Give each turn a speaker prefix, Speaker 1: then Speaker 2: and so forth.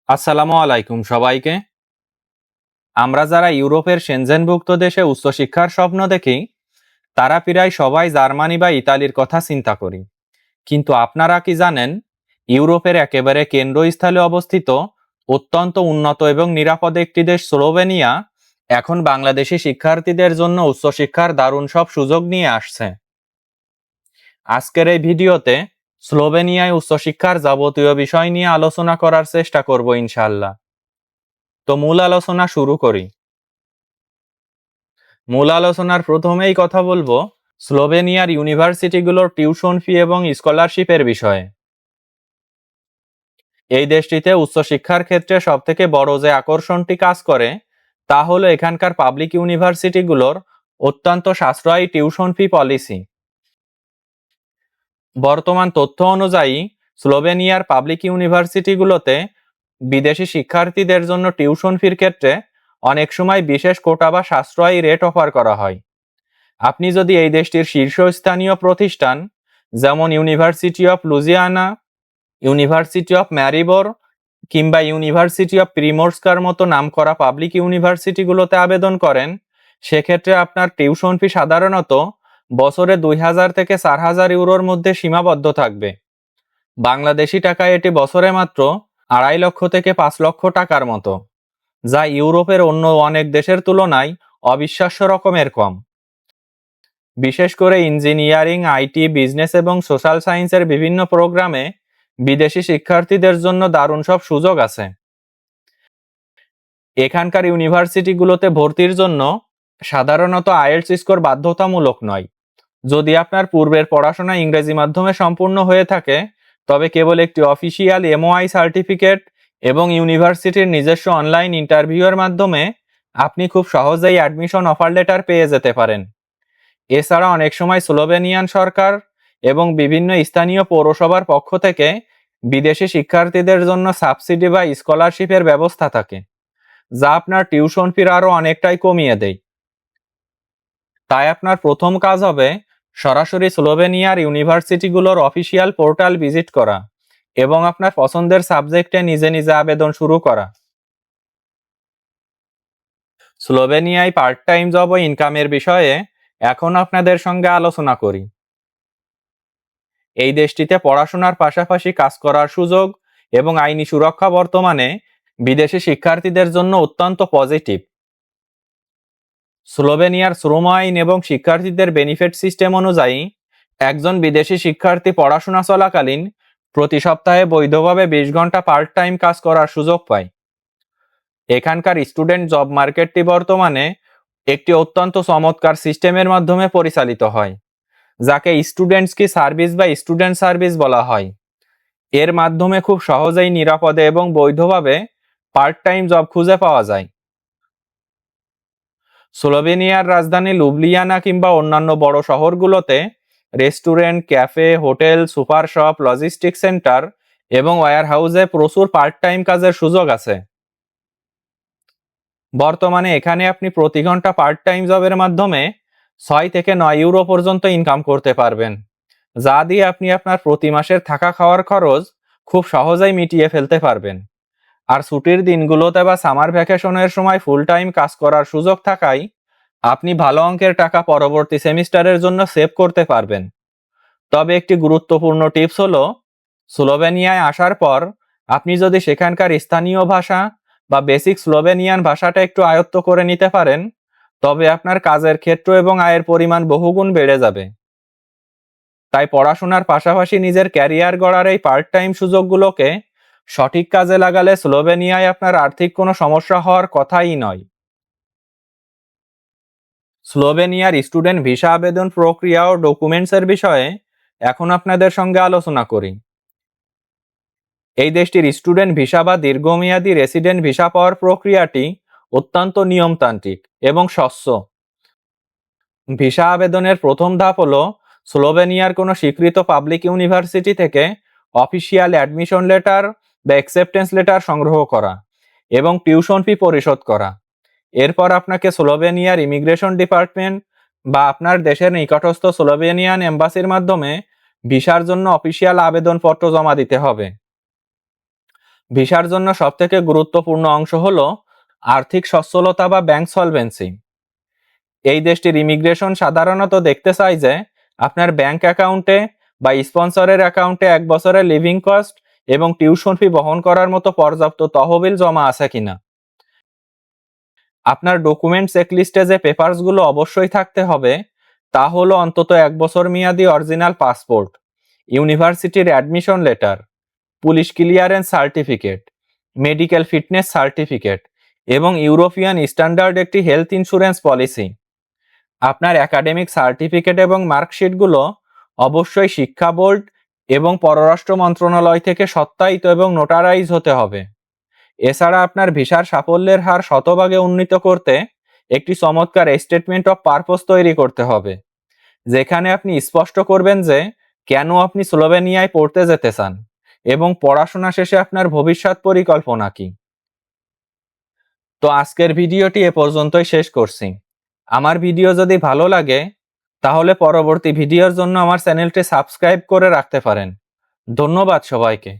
Speaker 1: আসসালামু আলাইকুম সবাইকে। আমরা যারা ইউরোপের সেনজেনভুক্ত দেশে উচ্চশিক্ষার স্বপ্ন দেখি, তারা প্রায় সবাই জার্মানি বা ইতালির কথা চিন্তা করি। কিন্তু আপনারা কি জানেন, ইউরোপের একেবারে কেন্দ্রস্থলে অবস্থিত অত্যন্ত উন্নত এবং নিরাপদ একটি দেশ স্লোভেনিয়া এখন বাংলাদেশি শিক্ষার্থীদের জন্য উচ্চশিক্ষার দারুণ সব সুযোগ নিয়ে আসছে। আজকের এই ভিডিওতে স্লোভেনিয়ায় উচ্চশিক্ষার যাবতীয় বিষয় নিয়ে আলোচনা করার চেষ্টা করব ইনশাআল্লাহ। তো মূল আলোচনা শুরু করি। মূল আলোচনার প্রথমেই কথা বলবো স্লোভেনিয়ার ইউনিভার্সিটিগুলোর টিউশন ফি এবং স্কলারশিপের বিষয়ে। এই দেশটিতে উচ্চশিক্ষার ক্ষেত্রে সবথেকে বড় যে আকর্ষণটি কাজ করে তা হলো এখানকার পাবলিক ইউনিভার্সিটিগুলোর অত্যন্ত সাশ্রয়ী টিউশন ফি পলিসি। বর্তমান তথ্য অনুযায়ী স্লোভেনিয়ার পাবলিক ইউনিভার্সিটিগুলোতে বিদেশি শিক্ষার্থীদের জন্য টিউশন ফির ক্ষেত্রে অনেক সময় বিশেষ কোটা বা সাশ্রয়ী রেট অফার করা হয়। আপনি যদি এই দেশটির শীর্ষস্থানীয় প্রতিষ্ঠান যেমন university of Louisiana, university of Maribor কিংবা ইউনিভার্সিটি অফ প্রিমোর্স্কার মতো নামকরা পাবলিক ইউনিভার্সিটিগুলোতে আবেদন করেন, সেক্ষেত্রে আপনার টিউশন ফি সাধারণত বছরে 2000 থেকে 4000 ইউরোর মধ্যে সীমাবদ্ধ থাকবে। বাংলাদেশি টাকায় এটি বছরে মাত্র 2.5 লক্ষ থেকে 5 লক্ষ টাকার মতো, যা ইউরোপের অন্য অনেক দেশের তুলনায় অবিশ্বাস্য রকমের কম। বিশেষ করে ইঞ্জিনিয়ারিং, আইটি, বিজনেস এবং সোশ্যাল সায়েন্সের বিভিন্ন প্রোগ্রামে বিদেশি শিক্ষার্থীদের জন্য দারুণ সব সুযোগ আছে। এখানকার ইউনিভার্সিটিগুলোতে ভর্তির জন্য সাধারণত আইএলটিএস স্কোর বাধ্যতামূলক নয়। যদি আপনার পূর্বের পড়াশোনা ইংরেজি মাধ্যমে সম্পূর্ণ হয়ে থাকে, তবে কেবল একটি অফিসিয়াল এমওআই সার্টিফিকেট এবং ইউনিভার্সিটির নিজস্ব অনলাইন ইন্টারভিউয়ের মাধ্যমে আপনি খুব সহজেই অ্যাডমিশন অফার লেটার পেয়ে যেতে পারেন। এছাড়া অনেক সময় স্লোভেনিয়ান সরকার এবং বিভিন্ন স্থানীয় পৌরসভার পক্ষ থেকে বিদেশি শিক্ষার্থীদের জন্য সাবসিডি বা স্কলারশিপের ব্যবস্থা থাকে, যা আপনার টিউশন ফি আরও অনেকটাই কমিয়ে দেয়। তাই আপনার প্রথম কাজ হবে সরাসরি স্লোভেনিয়ার ইউনিভার্সিটিগুলোর অফিসিয়াল পোর্টাল ভিজিট করা এবং আপনার পছন্দের সাবজেক্টে নিজে নিজে আবেদন শুরু করা। স্লোভেনিয়ায় পার্ট টাইম জব ও ইনকামের বিষয়ে এখন আপনাদের সঙ্গে আলোচনা করি। এই দেশটিতে পড়াশোনার পাশাপাশি কাজ করার সুযোগ এবং আইনি সুরক্ষা বর্তমানে বিদেশি শিক্ষার্থীদের জন্য অত্যন্ত পজিটিভ। স্লোভেনিয়ার শ্রম আইন এবং শিক্ষার্থীদের বেনিফিট সিস্টেম অনুযায়ী একজন বিদেশি শিক্ষার্থী পড়াশোনা চলাকালীন প্রতি সপ্তাহে বৈধভাবে 20 ঘন্টা পার্ট টাইম কাজ করার সুযোগ পায়। এখানকার স্টুডেন্ট জব মার্কেটটি বর্তমানে একটি অত্যন্ত চমৎকার সিস্টেমের মাধ্যমে পরিচালিত হয়, যাকে স্টুডেন্টস কি সার্ভিস বা স্টুডেন্ট সার্ভিস বলা হয়। এর মাধ্যমে খুব সহজেই নিরাপদে এবং বৈধভাবে পার্ট টাইম জব খুঁজে পাওয়া যায়। স্লোভেনিয়ার রাজধানী লুবলিয়ানা কিংবা অন্যান্য বড় শহরগুলোতে restaurant, cafe, hotel, super shop, logistic centre এবং ওয়্যার হাউসে প্রচুর পার্ট টাইম কাজের সুযোগ আছে। বর্তমানে এখানে আপনি প্রতি ঘন্টা পার্ট টাইম জবের মাধ্যমে 6 থেকে 9 ইউরো পর্যন্ত ইনকাম করতে পারবেন, যা দিয়ে আপনি আপনার প্রতি মাসের থাকা খাওয়ার খরচ খুব সহজেই মিটিয়ে ফেলতে পারবেন। আর ছুটির দিনগুলোতে বা সামার ভ্যাকেশনের সময় ফুল টাইম কাজ করার সুযোগ থাকায় আপনি ভালো অঙ্কের টাকা পরবর্তী সেমিস্টারের জন্য সেভ করতে পারবেন। তবে একটি গুরুত্বপূর্ণ টিপস হলো, স্লোভেনিয়ায় আসার পর আপনি যদি সেখানকার স্থানীয় ভাষা বা বেসিক স্লোভেনিয়ান ভাষাটা একটু আয়ত্ত করে নিতে পারেন, তবে আপনার কাজের ক্ষেত্র এবং আয়ের পরিমাণ বহুগুণ বেড়ে যাবে। তাই পড়াশোনার পাশাপাশি নিজের ক্যারিয়ার গড়ার এই পার্ট টাইম সুযোগগুলোকে সঠিক কাজে লাগালে স্লোভেনিয়ায় আপনার আর্থিক কোনো সমস্যা হওয়ার কথাই নয়। স্লোভেনিয়ার স্টুডেন্ট ভিসা আবেদন প্রক্রিয়া ও ডকুমেন্টসের বিষয়ে এখন আপনাদের সঙ্গে আলোচনা করি। এই দেশটির স্টুডেন্ট ভিসা বা দীর্ঘমেয়াদী রেসিডেন্ট ভিসা পাওয়ার প্রক্রিয়াটি অত্যন্ত নিয়মতান্ত্রিক এবং স্বচ্ছ। ভিসা আবেদনের প্রথম ধাপ হলো স্লোভেনিয়ার কোনো স্বীকৃত পাবলিক ইউনিভার্সিটি থেকে অফিসিয়াল অ্যাডমিশন লেটার বা অ্যাকসেপ্টেন্স লেটার সংগ্রহ করা এবং টিউশন ফি পরিশোধ করা। এরপর আপনাকে স্লোভেনিয়ার ইমিগ্রেশন ডিপার্টমেন্ট বা আপনার দেশের নিকটস্থ স্লোভেনিয়ান এম্বাসির মাধ্যমে ভিসার জন্য অফিসিয়াল আবেদনপত্র জমা দিতে হবে। ভিসার জন্য সবথেকে গুরুত্বপূর্ণ অংশ হলো আর্থিক সচ্ছলতা বা ব্যাংক সলভেন্সি। এই দেশটির ইমিগ্রেশন সাধারণত দেখতে চায় যে আপনার ব্যাংক অ্যাকাউন্টে বা স্পন্সরের অ্যাকাউন্টে 1 বছরের লিভিং কস্ট এবং টিউশন ফি বহন করার মতো পর্যাপ্ত তহবিল জমা আছে কিনা। আপনার ডকুমেন্ট চেকলিস্টে যে পেপারসগুলো অবশ্যই থাকতে হবে তা হলো অন্তত 1 বছর মেয়াদি অরিজিনাল পাসপোর্ট, ইউনিভার্সিটির admission letter, police clearance certificate, medical fitness certificate এবং ইউরোপিয়ান স্ট্যান্ডার্ড একটি হেলথ ইন্স্যুরেন্স পলিসি। আপনার একাডেমিক সার্টিফিকেট এবং মার্কশিটগুলো অবশ্যই শিক্ষা বোর্ড এবং পররাষ্ট্র মন্ত্রণালয় থেকে সত্যায়িত এবং নোটারাইজ হতে হবে। এছাড়া আপনার ভিসার সাফল্যের হার শতভাগে উন্নীত করতে একটি চমৎকার স্টেটমেন্ট অফ পারপোজ তৈরি করতে হবে, যেখানে আপনি স্পষ্ট করবেন যে কেন আপনি স্লোভেনিয়ায় পড়তে যেতে চান এবং পড়াশোনা শেষে আপনার ভবিষ্যৎ পরিকল্পনা কি। তো আজকের ভিডিওটি এ পর্যন্তই শেষ করছি। আমার ভিডিও যদি ভালো লাগে তাহলে পরবর্তী ভিডিওর জন্য আমার চ্যানেলটি সাবস্ক্রাইব করে রাখতে পারেন। ধন্যবাদ সবাইকে।